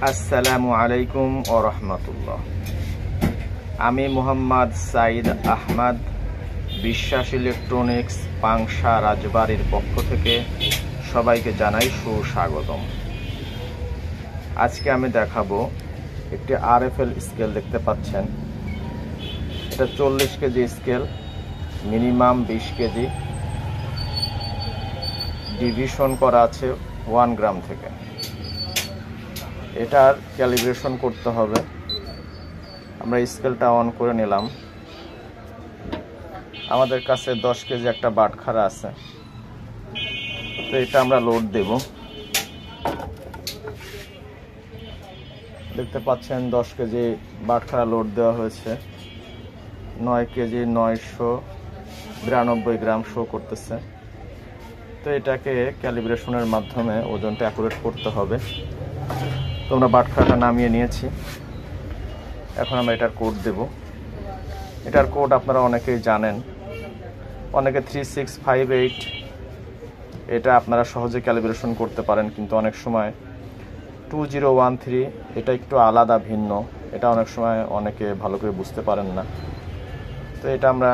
আসসালামু আলাইকুম ওয়া রাহমাতুল্লাহ। আমি মোহাম্মদ সাইদ আহমদ, বিশ্বাস ইলেকট্রনিক্স পাংশা রাজবাড়ির পক্ষ থেকে সবাইকে জানাই সুস্বাগতম। আজকে আমি দেখাবো একটি আরএফএল স্কেল। দেখতে পাচ্ছেন, এটা 40 KG scale, minimum 20 KG, division করা আছে 1 গ্রাম থেকে। এটার ক্যালিব্রেশন করতে হবে। আমরা স্কেলটা অন করে নিলাম। আমাদের কাছে 10 কেজি একটা বাটখারা আছে, তো এটা আমরা লোড দেব। দেখতে পাচ্ছেন 10 কেজি বাটখারা লোড দেওয়া হয়েছে। 9 কেজি 992 গ্রাম শো করতেছে। তো এটাকে ক্যালিব্রেশনের মাধ্যমে ওজনটা অ্যাকুরেট করতে হবে। তো আমরা বাটখারাটা নামিয়ে নিয়েছি। এখন আমরা এটার কোড দেব। এটার কোড আপনারা অনেকেই জানেন, অনেকে 3658, এটা আপনারা সহজে ক্যালিব্রেশন করতে পারেন, কিন্তু অনেক সময় 2013, এটা একটু আলাদা, ভিন্ন। এটা অনেক সময় অনেকে ভালো করে বুঝতে পারেন না। তো এটা আমরা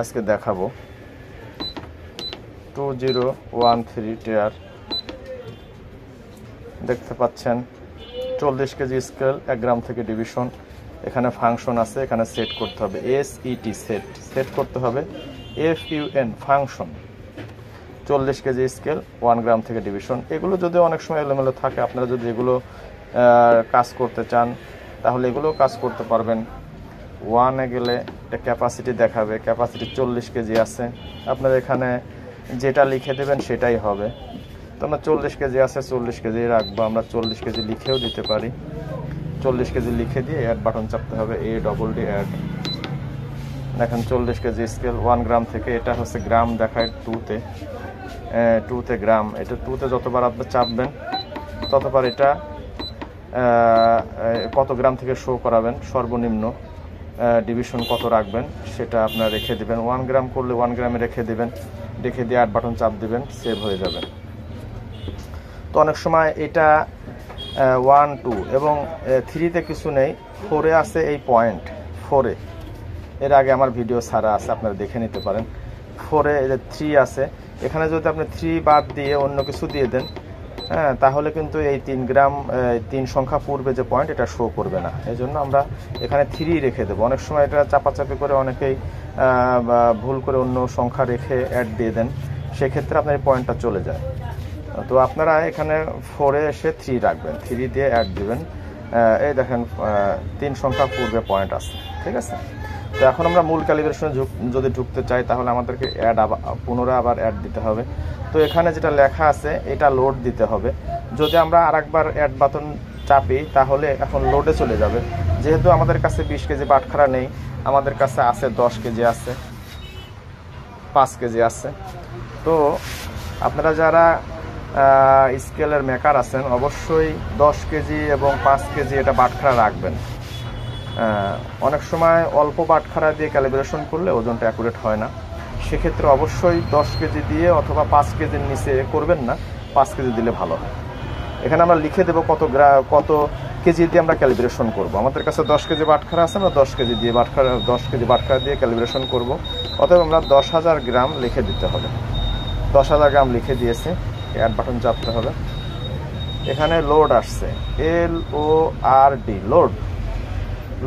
আজকে দেখাবো। 2013 টেয়ার। দেখতে পাচ্ছেন 40 কেজি স্কেল, 1 গ্রাম থেকে ডিভিশন। এখানে ফাংশন আছে, এখানে সেট করতে হবে SET, সেট করতে হবে FUN, ফাংশন। 40 কেজি স্কেল, 1 গ্রাম থেকে ডিভিশন। এগুলো যদি অনেক সময় এলোমেলো থাকে, আপনারা যদি এগুলো কাজ করতে চান তাহলে এগুলো কাজ করতে পারবেন। 1-এ গেলে একটা ক্যাপাসিটি দেখাবে, ক্যাপাসিটি 40 কেজি আছে। আপনারা এখানে যেটা লিখে দেবেন সেটাই হবে। তো আমরা 40 কেজি আছে, 40 কেজি রাখবো। আমরা 40 কেজি লিখেও দিতে পারি। 40 কেজি লিখে দিয়ে অ্যাড বাটন চাপতে হবে, ADD অ্যাড। দেখেন 40 কেজি স্কেল, 1 গ্রাম থেকে। এটা হচ্ছে গ্রাম দেখায় 2তে গ্রাম। এটা 2তে যতবার আপনি চাপবেন ততবার এটা কত গ্রাম থেকে শো করাবেন, সর্বনিম্ন ডিভিশন কত রাখবেন সেটা আপনারা রেখে দিবেন। 1 গ্রাম করলে 1 গ্রামে রেখে দিবেন, রেখে দিয়ে অ্যাড বাটন চাপ দিবেন, সেভ হয়ে যাবে। তো অনেক সময় এটা 1, 2 এবং 3-তে কিছু নেই, 4-এ আছে। এই পয়েন্ট 4-এ এর আগে আমার ভিডিও ছাড়া আছে, আপনারা দেখে নিতে পারেন। 4-এ 3 আছে। এখানে যদি আপনি 3 বাদ দিয়ে অন্য কিছু দিয়ে দেন, হ্যাঁ, তাহলে কিন্তু এই 3 গ্রাম 3 সংখ্যা পূর্বে যে পয়েন্ট, এটা শো করবে না। এই জন্য আমরা এখানে 3 রেখে দেবো। অনেক সময় এটা চাপাচাপি করে অনেকেই ভুল করে অন্য সংখ্যা রেখে অ্যাড দিয়ে দেন, সেক্ষেত্রে আপনার এই পয়েন্টটা চলে যায়। তো আপনারা এখানে 4-এ এসে 3 রাখবেন, 3 দিয়ে অ্যাড দিবেন। এই দেখেন 3 সংখ্যা পূর্বে পয়েন্ট আছে, ঠিক আছে। তো এখন আমরা মূল ক্যালিব্রেশনে যদি ঢুকতে চাই তাহলে আমাদেরকে পুনরায় আবার অ্যাড দিতে হবে। তো এখানে যেটা লেখা আছে এটা লোড দিতে হবে। যদি আমরা আরেকবার অ্যাড বাটন চাপি তাহলে এখন লোডে চলে যাবে। যেহেতু আমাদের কাছে 20 কেজি বাটখারা নেই, আমাদের কাছে আছে 10 কেজি আছে, 5 কেজি আছে। তো আপনারা যারা স্কেলের মেকার আছেন অবশ্যই 10 কেজি এবং 5 কেজি এটা বাটখারা রাখবেন। অনেক সময় অল্প বাটখারা দিয়ে ক্যালিব্রেশন করলে ওজনটা অ্যাকুরেট হয় না। সেক্ষেত্রে অবশ্যই 10 কেজি দিয়ে অথবা 5 কেজির নিচে করবেন না, 5 কেজি দিলে ভালো হয়। এখানে আমরা লিখে দেবো কত কেজি দিয়ে আমরা ক্যালিব্রেশন করব। আমাদের কাছে 10 কেজি বাটখারা আছে, আমরা 10 কেজি বাটখারা দিয়ে ক্যালিব্রেশন করব। অতএব আমরা 10,000 গ্রাম লিখে দিতে হবে। 10,000 গ্রাম লিখে দিয়েছে, অ্যাড বাটন চাপতে হবে। এখানে লোড আসছে, LORD,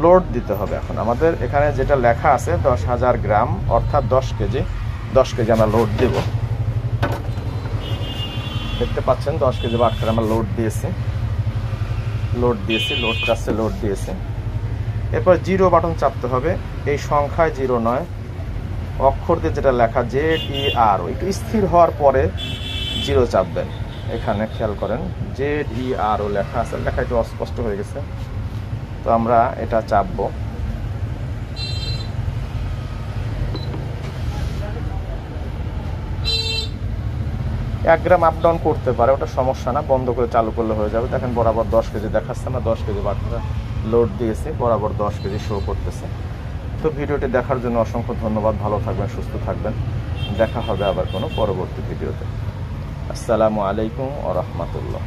লোড দিতে হবে। এখন আমাদের এখানে যেটা লেখা আছে 10,000 গ্রাম অর্থাৎ 10 কেজি আমরা লোড দেব। দেখতে পাচ্ছেন 10 কেজি বাটখারা আমরা লোড দিয়েছি। লোড দিয়েছি। এরপর 0 বাটন চাপতে হবে। এই সংখ্যায় 0 নয়, অক্ষর দিয়ে যেটা লেখা ZER, একটু স্থির হওয়ার পরে 0 চাপবেন। এখানে খেয়াল করেন ZER লেখা আছে, লেখা একটু অস্পষ্ট হয়ে গেছে। তো আমরা এটা চাপবো। এক গ্রাম আপ ডাউন করতে পারে, ওটা সমস্যা না, বন্ধ করে চালু করলে হয়ে যাবে। দেখেন বরাবর 10 কেজি দেখাচ্ছে, আমরা 10 কেজি বাটখারা লোড দিয়েছি, বরাবর 10 কেজি শো করতেছে। তো ভিডিওটি দেখার জন্য অসংখ্য ধন্যবাদ। ভালো থাকবেন, সুস্থ থাকবেন। দেখা হবে আবার কোনো পরবর্তী ভিডিওতে। আসসালামু আলাইকুম ওয়া রাহমাতুল্লাহ।